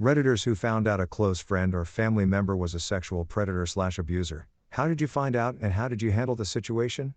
Redditors who found out a close friend or family member was a sexual predator/abuser. How did you find out and how did you handle the situation?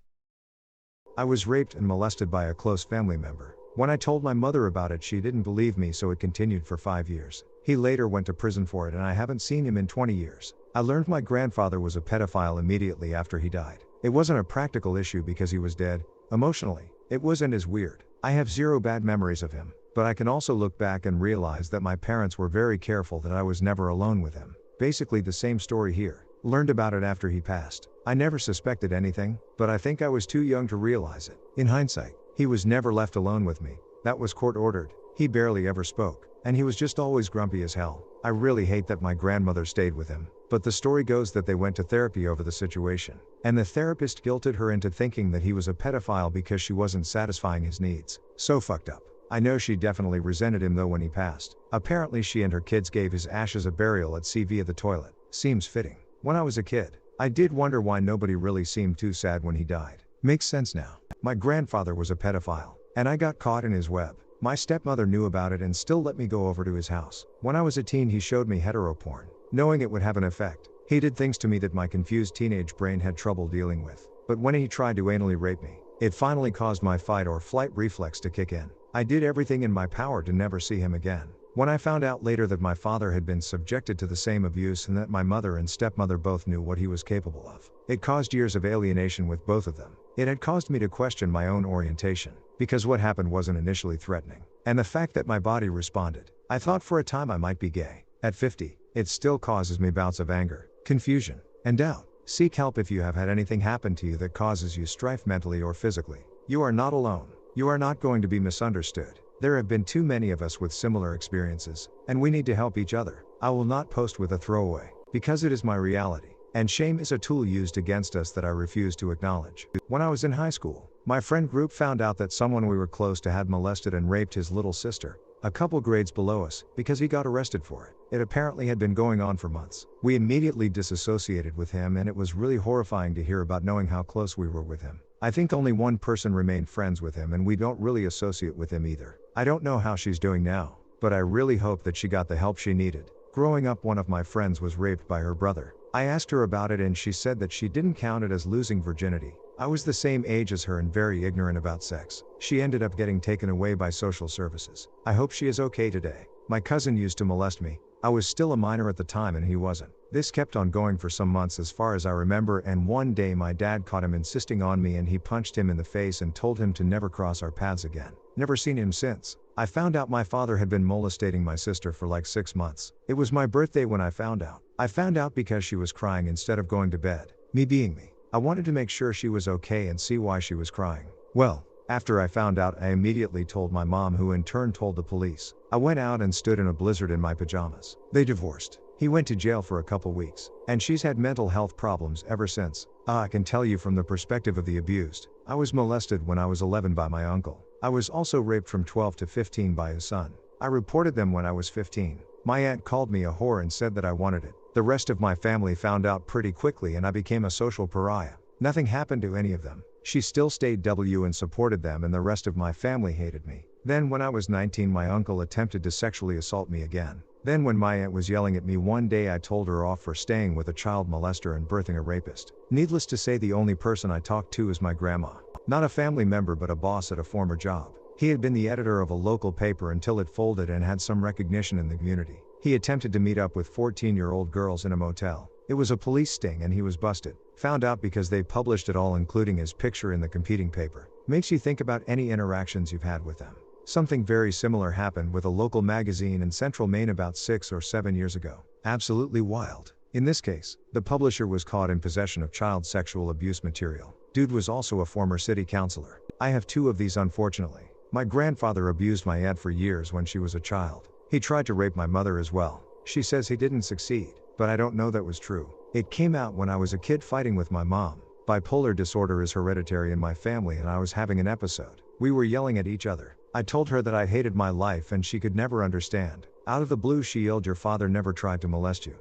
I was raped and molested by a close family member. When I told my mother about it, she didn't believe me, so it continued for 5 years. He later went to prison for it and I haven't seen him in 20 years. I learned my grandfather was a pedophile immediately after he died. It wasn't a practical issue because he was dead. Emotionally, it wasn't as weird. I have zero bad memories of him, but I can also look back and realize that my parents were very careful that I was never alone with him. Basically the same story here. Learned about it after he passed. I never suspected anything, but I think I was too young to realize it. In hindsight, he was never left alone with me. That was court ordered. He barely ever spoke, and he was just always grumpy as hell. I really hate that my grandmother stayed with him, but the story goes that they went to therapy over the situation, and the therapist guilted her into thinking that he was a pedophile because she wasn't satisfying his needs. So fucked up. I know she definitely resented him though when he passed. Apparently she and her kids gave his ashes a burial at sea via the toilet. Seems fitting. When I was a kid, I did wonder why nobody really seemed too sad when he died. Makes sense now. My grandfather was a pedophile, and I got caught in his web. My stepmother knew about it and still let me go over to his house. When I was a teen, he showed me hetero porn, knowing it would have an effect. He did things to me that my confused teenage brain had trouble dealing with. But when he tried to anally rape me, it finally caused my fight or flight reflex to kick in. I did everything in my power to never see him again. When I found out later that my father had been subjected to the same abuse and that my mother and stepmother both knew what he was capable of, it caused years of alienation with both of them. It had caused me to question my own orientation, because what happened wasn't initially threatening. And the fact that my body responded. I thought for a time I might be gay. At 50, it still causes me bouts of anger, confusion, and doubt. Seek help if you have had anything happen to you that causes you strife mentally or physically. You are not alone. You are not going to be misunderstood. There have been too many of us with similar experiences, and we need to help each other. I will not post with a throwaway, because it is my reality, and shame is a tool used against us that I refuse to acknowledge. When I was in high school, my friend group found out that someone we were close to had molested and raped his little sister, a couple grades below us, because he got arrested for it. It apparently had been going on for months. We immediately disassociated with him, and it was really horrifying to hear about knowing how close we were with him. I think only one person remained friends with him, and we don't really associate with him either. I don't know how she's doing now, but I really hope that she got the help she needed. Growing up, one of my friends was raped by her brother. I asked her about it and she said that she didn't count it as losing virginity. I was the same age as her and very ignorant about sex. She ended up getting taken away by social services. I hope she is okay today. My cousin used to molest me. I was still a minor at the time and he wasn't. This kept on going for some months as far as I remember, and one day my dad caught him insisting on me and he punched him in the face and told him to never cross our paths again. Never seen him since. I found out my father had been molesting my sister for like 6 months. It was my birthday when I found out. I found out because she was crying instead of going to bed. Me being me, I wanted to make sure she was okay and see why she was crying. Well, after I found out, I immediately told my mom, who in turn told the police. I went out and stood in a blizzard in my pajamas. They divorced. He went to jail for a couple weeks, and she's had mental health problems ever since. I can tell you from the perspective of the abused. I was molested when I was 11 by my uncle. I was also raped from 12 to 15 by his son. I reported them when I was 15. My aunt called me a whore and said that I wanted it. The rest of my family found out pretty quickly and I became a social pariah. Nothing happened to any of them. She still stayed W and supported them, and the rest of my family hated me. Then when I was 19, my uncle attempted to sexually assault me again. Then when my aunt was yelling at me one day, I told her off for staying with a child molester and birthing a rapist. Needless to say, the only person I talked to is my grandma. Not a family member but a boss at a former job. He had been the editor of a local paper until it folded and had some recognition in the community. He attempted to meet up with 14-year-old girls in a motel. It was a police sting and he was busted. Found out because they published it all, including his picture in the competing paper. Makes you think about any interactions you've had with them. Something very similar happened with a local magazine in Central Maine about 6 or 7 years ago. Absolutely wild. In this case, the publisher was caught in possession of child sexual abuse material. Dude was also a former city councilor. I have 2 of these, unfortunately. My grandfather abused my aunt for years when she was a child. He tried to rape my mother as well. She says he didn't succeed, but I don't know that was true. It came out when I was a kid fighting with my mom. Bipolar disorder is hereditary in my family and I was having an episode. We were yelling at each other. I told her that I hated my life and she could never understand. Out of the blue she yelled, "Your father never tried to molest you."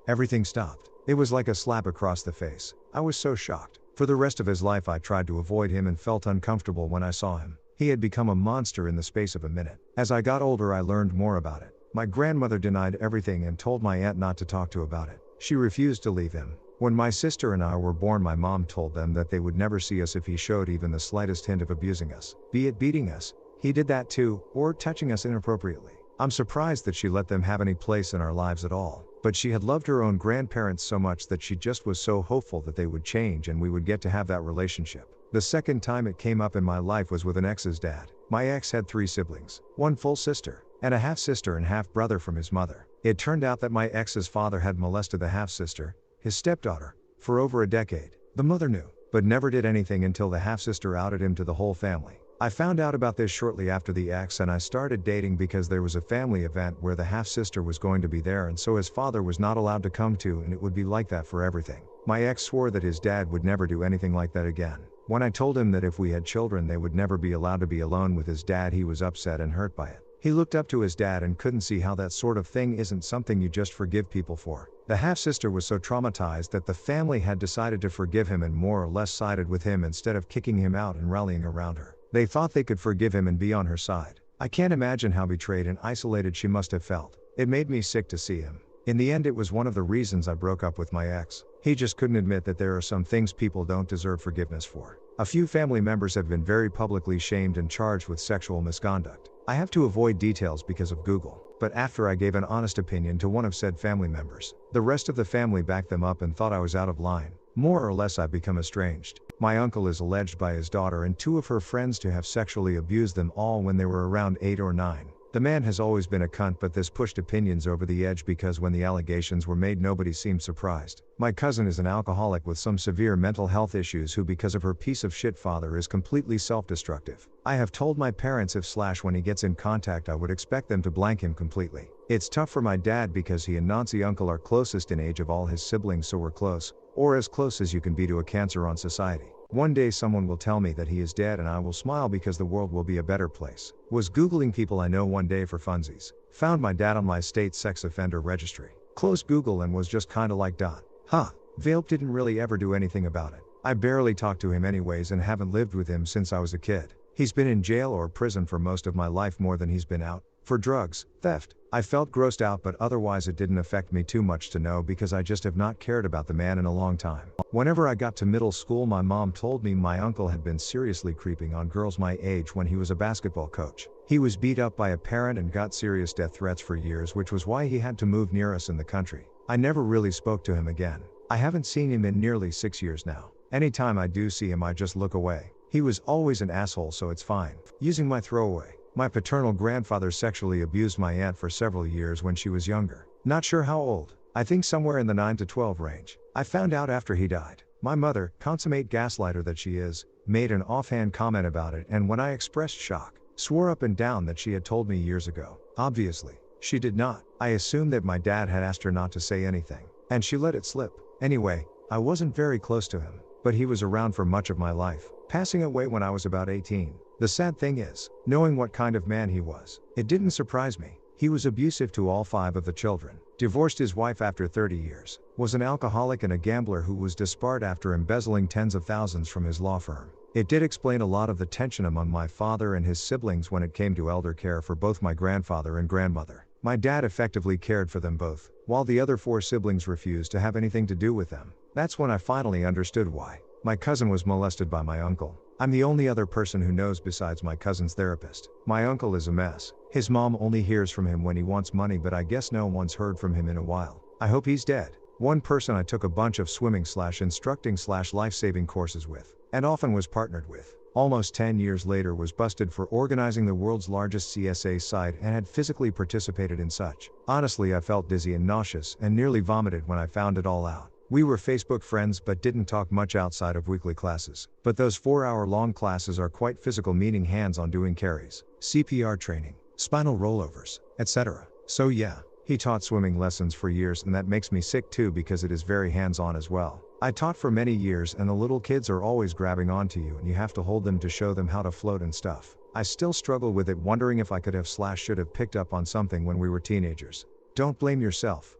Everything stopped. It was like a slap across the face. I was so shocked. For the rest of his life I tried to avoid him and felt uncomfortable when I saw him. He had become a monster in the space of a minute. As I got older I learned more about it. My grandmother denied everything and told my aunt not to talk to about it. She refused to leave him. When my sister and I were born, my mom told them that they would never see us if he showed even the slightest hint of abusing us. Be it beating us, he did that too, or touching us inappropriately. I'm surprised that she let them have any place in our lives at all. But she had loved her own grandparents so much that she just was so hopeful that they would change and we would get to have that relationship. The second time it came up in my life was with an ex's dad. My ex had 3 siblings, 1 full sister, and a half-sister and half-brother from his mother. It turned out that my ex's father had molested the half-sister, his stepdaughter, for over a decade. The mother knew, but never did anything until the half-sister outed him to the whole family. I found out about this shortly after the ex and I started dating because there was a family event where the half-sister was going to be there and so his father was not allowed to come to, and it would be like that for everything. My ex swore that his dad would never do anything like that again. When I told him that if we had children they would never be allowed to be alone with his dad, he was upset and hurt by it. He looked up to his dad and couldn't see how that sort of thing isn't something you just forgive people for. The half-sister was so traumatized that the family had decided to forgive him and more or less sided with him instead of kicking him out and rallying around her. They thought they could forgive him and be on her side. I can't imagine how betrayed and isolated she must have felt. It made me sick to see him. In the end, it was one of the reasons I broke up with my ex. He just couldn't admit that there are some things people don't deserve forgiveness for. A few family members have been very publicly shamed and charged with sexual misconduct. I have to avoid details because of Google, but after I gave an honest opinion to one of said family members, the rest of the family backed them up and thought I was out of line. More or less I've become estranged. My uncle is alleged by his daughter and 2 of her friends to have sexually abused them all when they were around 8 or 9. The man has always been a cunt, but this pushed opinions over the edge because when the allegations were made nobody seemed surprised. My cousin is an alcoholic with some severe mental health issues who because of her piece of shit father is completely self-destructive. I have told my parents if / when he gets in contact I would expect them to blank him completely. It's tough for my dad because he and Nancy uncle are closest in age of all his siblings, so we're close, or as close as you can be to a cancer on society. One day someone will tell me that he is dead and I will smile because the world will be a better place. Was Googling people I know one day for funsies. Found my dad on my state sex offender registry. Closed Google and was just kinda like . Vape didn't really ever do anything about it. I barely talked to him anyways and haven't lived with him since I was a kid. He's been in jail or prison for most of my life, more than he's been out. For drugs, theft. I felt grossed out, but otherwise it didn't affect me too much to know because I just have not cared about the man in a long time. Whenever I got to middle school my mom told me my uncle had been seriously creeping on girls my age when he was a basketball coach. He was beat up by a parent and got serious death threats for years, which was why he had to move near us in the country. I never really spoke to him again. I haven't seen him in nearly 6 years now. Anytime I do see him I just look away. He was always an asshole, so it's fine. Using my throwaway. My paternal grandfather sexually abused my aunt for several years when she was younger. Not sure how old. I think somewhere in the 9 to 12 range. I found out after he died. My mother, consummate gaslighter that she is, made an offhand comment about it, and when I expressed shock, swore up and down that she had told me years ago. Obviously, she did not. I assumed that my dad had asked her not to say anything, and she let it slip. Anyway, I wasn't very close to him, but he was around for much of my life, passing away when I was about 18. The sad thing is, knowing what kind of man he was, it didn't surprise me. He was abusive to all 5 of the children, divorced his wife after 30 years, was an alcoholic and a gambler who was disbarred after embezzling tens of thousands from his law firm. It did explain a lot of the tension among my father and his siblings when it came to elder care for both my grandfather and grandmother. My dad effectively cared for them both, while the other 4 siblings refused to have anything to do with them. That's when I finally understood why. My cousin was molested by my uncle. I'm the only other person who knows besides my cousin's therapist. My uncle is a mess. His mom only hears from him when he wants money, but I guess no one's heard from him in a while. I hope he's dead. One person I took a bunch of swimming / instructing / life-saving courses with, and often was partnered with, almost 10 years later was busted for organizing the world's largest CSA site and had physically participated in such. Honestly, I felt dizzy and nauseous and nearly vomited when I found it all out. We were Facebook friends but didn't talk much outside of weekly classes. But those 4-hour-long classes are quite physical, meaning hands-on, doing carries, CPR training, spinal rollovers, etc. So yeah, he taught swimming lessons for years, and that makes me sick too because it is very hands-on as well. I taught for many years and the little kids are always grabbing onto you and you have to hold them to show them how to float and stuff. I still struggle with it, wondering if I could have / should have picked up on something when we were teenagers. Don't blame yourself.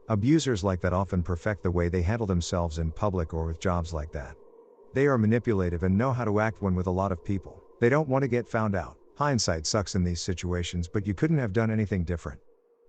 Abusers like that often perfect the way they handle themselves in public or with jobs like that. They are manipulative and know how to act when with a lot of people. They don't want to get found out. Hindsight sucks in these situations, but you couldn't have done anything different.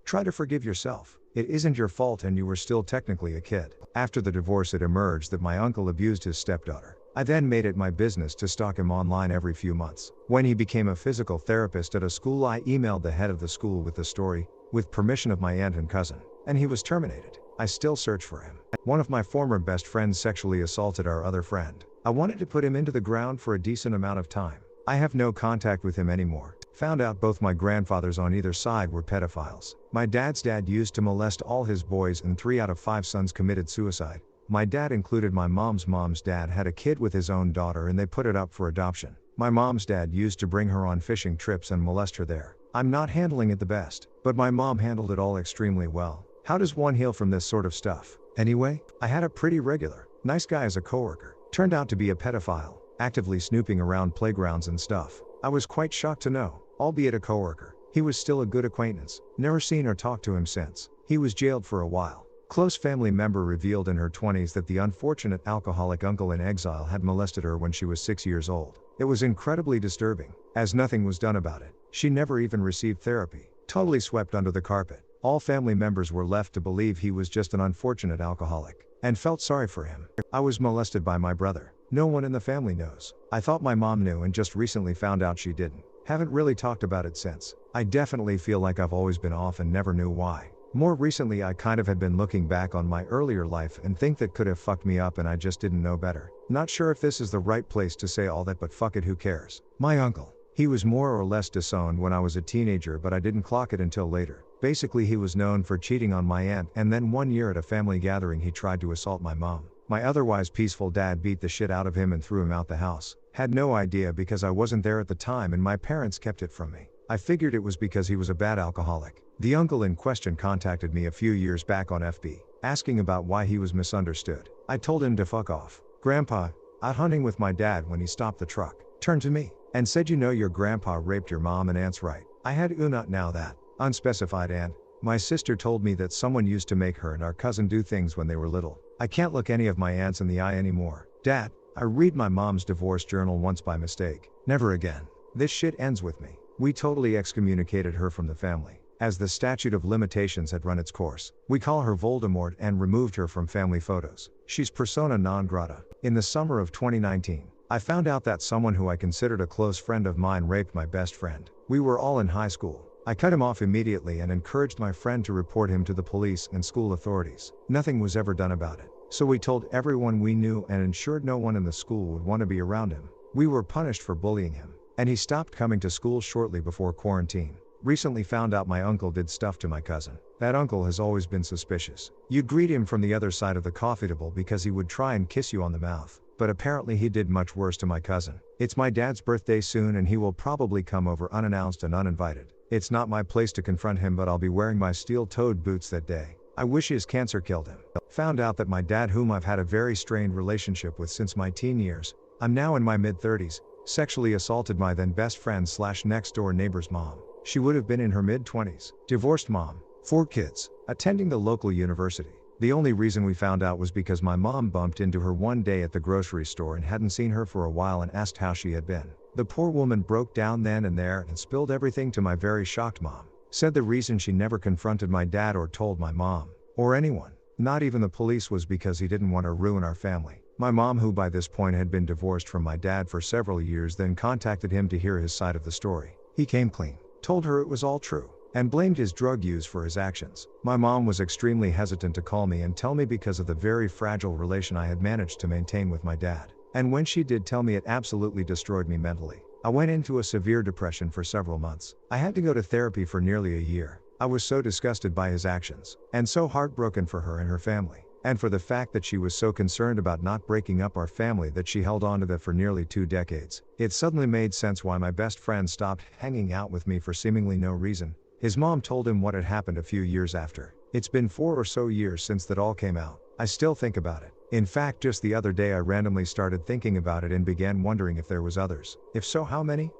Try to forgive yourself. It isn't your fault and you were still technically a kid. After the divorce, it emerged that my uncle abused his stepdaughter. I then made it my business to stalk him online every few months. When he became a physical therapist at a school, I emailed the head of the school with the story, with permission of my aunt and cousin, and he was terminated. I still search for him. One of my former best friends sexually assaulted our other friend. I wanted to put him into the ground for a decent amount of time. I have no contact with him anymore. Found out both my grandfathers on either side were pedophiles. My dad's dad used to molest all his boys and 3 out of 5 sons committed suicide. My dad included my mom's dad had a kid with his own daughter and they put it up for adoption. My mom's dad used to bring her on fishing trips and molest her there. I'm not handling it the best, but my mom handled it all extremely well. How does one heal from this sort of stuff? Anyway, I had a pretty regular, nice guy as a coworker. Turned out to be a pedophile, actively snooping around playgrounds and stuff. I was quite shocked to know, albeit a coworker, he was still a good acquaintance. Never seen or talked to him since. He was jailed for a while. Close family member revealed in her 20s that the unfortunate alcoholic uncle in exile had molested her when she was 6 years old. It was incredibly disturbing, as nothing was done about it. She never even received therapy. Totally swept under the carpet. All family members were left to believe he was just an unfortunate alcoholic, and felt sorry for him. I was molested by my brother. No one in the family knows. I thought my mom knew and just recently found out she didn't. Haven't really talked about it since. I definitely feel like I've always been off and never knew why. More recently I kind of had been looking back on my earlier life and think that could have fucked me up and I just didn't know better. Not sure if this is the right place to say all that, but fuck it, who cares? My uncle. He was more or less disowned when I was a teenager, but I didn't clock it until later. Basically, he was known for cheating on my aunt, and then one year at a family gathering he tried to assault my mom. My otherwise peaceful dad beat the shit out of him and threw him out the house. Had no idea because I wasn't there at the time and my parents kept it from me. I figured it was because he was a bad alcoholic. The uncle in question contacted me a few years back on FB, asking about why he was misunderstood. I told him to fuck off. Grandpa, out hunting with my dad when he stopped the truck, turned to me and said, "You know your grandpa raped your mom and aunt's right." I had not now that unspecified aunt. My sister told me that someone used to make her and our cousin do things when they were little. I can't look any of my aunts in the eye anymore. Dad, I read my mom's divorce journal once by mistake. Never again. This shit ends with me. We totally excommunicated her from the family, as the statute of limitations had run its course. We call her Voldemort and removed her from family photos. She's persona non grata. In the summer of 2019, I found out that someone who I considered a close friend of mine raped my best friend. We were all in high school. I cut him off immediately and encouraged my friend to report him to the police and school authorities. Nothing was ever done about it. So we told everyone we knew and ensured no one in the school would want to be around him. We were punished for bullying him, and he stopped coming to school shortly before quarantine. Recently found out my uncle did stuff to my cousin. That uncle has always been suspicious. You'd greet him from the other side of the coffee table because he would try and kiss you on the mouth. But apparently he did much worse to my cousin. It's my dad's birthday soon and he will probably come over unannounced and uninvited. It's not my place to confront him, but I'll be wearing my steel-toed boots that day. I wish his cancer killed him. Found out that my dad, whom I've had a very strained relationship with since my teen years, I'm now in my mid-30s, sexually assaulted my then best friend / next door neighbor's mom. She would have been in her mid-20s. Divorced mom, 4 kids, attending the local university. The only reason we found out was because my mom bumped into her one day at the grocery store and hadn't seen her for a while and asked how she had been. The poor woman broke down then and there and spilled everything to my very shocked mom. Said the reason she never confronted my dad or told my mom, or anyone, not even the police, was because he didn't want to ruin our family. My mom, who by this point had been divorced from my dad for several years, then contacted him to hear his side of the story. He came clean, told her it was all true, and blamed his drug use for his actions. My mom was extremely hesitant to call me and tell me because of the very fragile relation I had managed to maintain with my dad. And when she did tell me, it absolutely destroyed me mentally. I went into a severe depression for several months. I had to go to therapy for nearly a year. I was so disgusted by his actions, and so heartbroken for her and her family, and for the fact that she was so concerned about not breaking up our family that she held on to that for nearly 2 decades. It suddenly made sense why my best friend stopped hanging out with me for seemingly no reason. His mom told him what had happened a few years after. It's been 4 or so years since that all came out. I still think about it. In fact, just the other day I randomly started thinking about it and began wondering if there was others. If so, how many?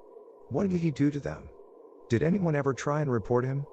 What did he do to them? Did anyone ever try and report him?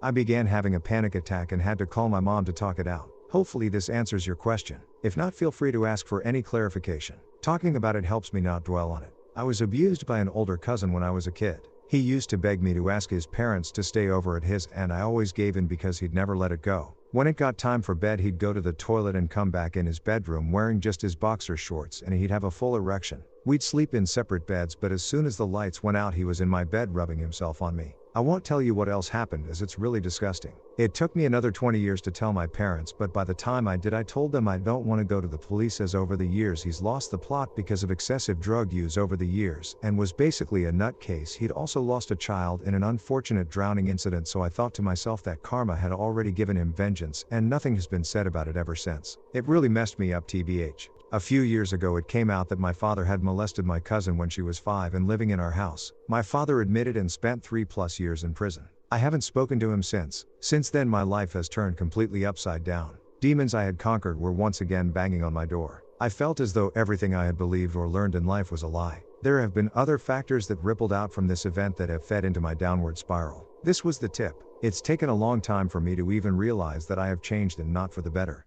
I began having a panic attack and had to call my mom to talk it out. Hopefully this answers your question. If not, feel free to ask for any clarification. Talking about it helps me not dwell on it. I was abused by an older cousin when I was a kid. He used to beg me to ask his parents to stay over at his, and I always gave in because he'd never let it go. When it got time for bed, he'd go to the toilet and come back in his bedroom wearing just his boxer shorts, and he'd have a full erection. We'd sleep in separate beds, but as soon as the lights went out, he was in my bed rubbing himself on me. I won't tell you what else happened, as it's really disgusting. It took me another 20 years to tell my parents, but by the time I did, I told them I don't want to go to the police, as over the years he's lost the plot because of excessive drug use over the years, and was basically a nutcase. He'd also lost a child in an unfortunate drowning incident, so I thought to myself that karma had already given him vengeance, and nothing has been said about it ever since. It really messed me up, tbh. A few years ago it came out that my father had molested my cousin when she was 5 and living in our house. My father admitted and spent 3+ years in prison. I haven't spoken to him since. Since then my life has turned completely upside down. Demons I had conquered were once again banging on my door. I felt as though everything I had believed or learned in life was a lie. There have been other factors that rippled out from this event that have fed into my downward spiral. This was the tip. It's taken a long time for me to even realize that I have changed, and not for the better.